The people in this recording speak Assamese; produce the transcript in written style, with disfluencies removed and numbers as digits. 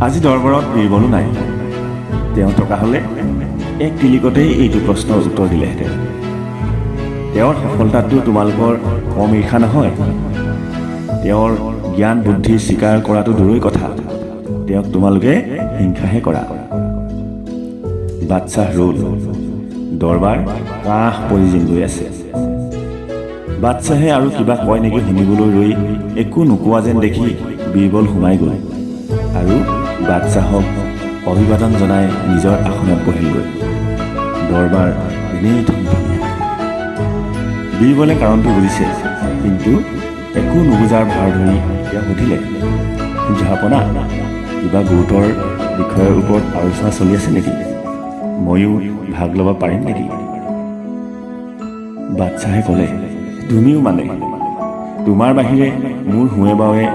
আজি দৰবাৰত বীৰবলো নাই। তেওঁ থকা হ'লে এক টিলিকতেই এইটো প্ৰশ্নৰ উত্তৰ দিলেহেঁতেন। তেওঁৰ সফলতাটো তোমালোকৰ কম ঈৰ্ষা নহয়। তেওঁৰ জ্ঞান বুদ্ধি স্বীকাৰ কৰাটো দূৰৈ কথা, তেওঁক তোমালোকে হিংসাহে কৰা। বাদশ্বাহ ৰ'ল। দৰবাৰ কাষ পৰি জিন গৈ আছে। বাদশ্বাহে আৰু কিবা কয় নেকি শুনিবলৈ ৰৈ একো নোকোৱা যেন দেখি বীৰবল সোমাই গ'ল আৰু বাদশ্বাহক অভিবাদন জনাই নিজৰ আসনত বহিলগৈ। দৰবাৰ এনেই ধুমধুমীয়া। বীৰবলে কাৰণটো বুজিছে, কিন্তু একো নুবুজাৰ ভাৰ ধৰি তেওঁ সুধিলে, জাহাপনা, কিবা গুৰুতৰ বিষয়ৰ ওপৰত আলোচনা চলি আছে নেকি? ময়ো ভাগ ল'ব পাৰিম নেকি? বাদশ্বাহে ক'লে, তুমিও মানে? তোমাৰ বাহিৰে মোৰ হুৱে বাৱে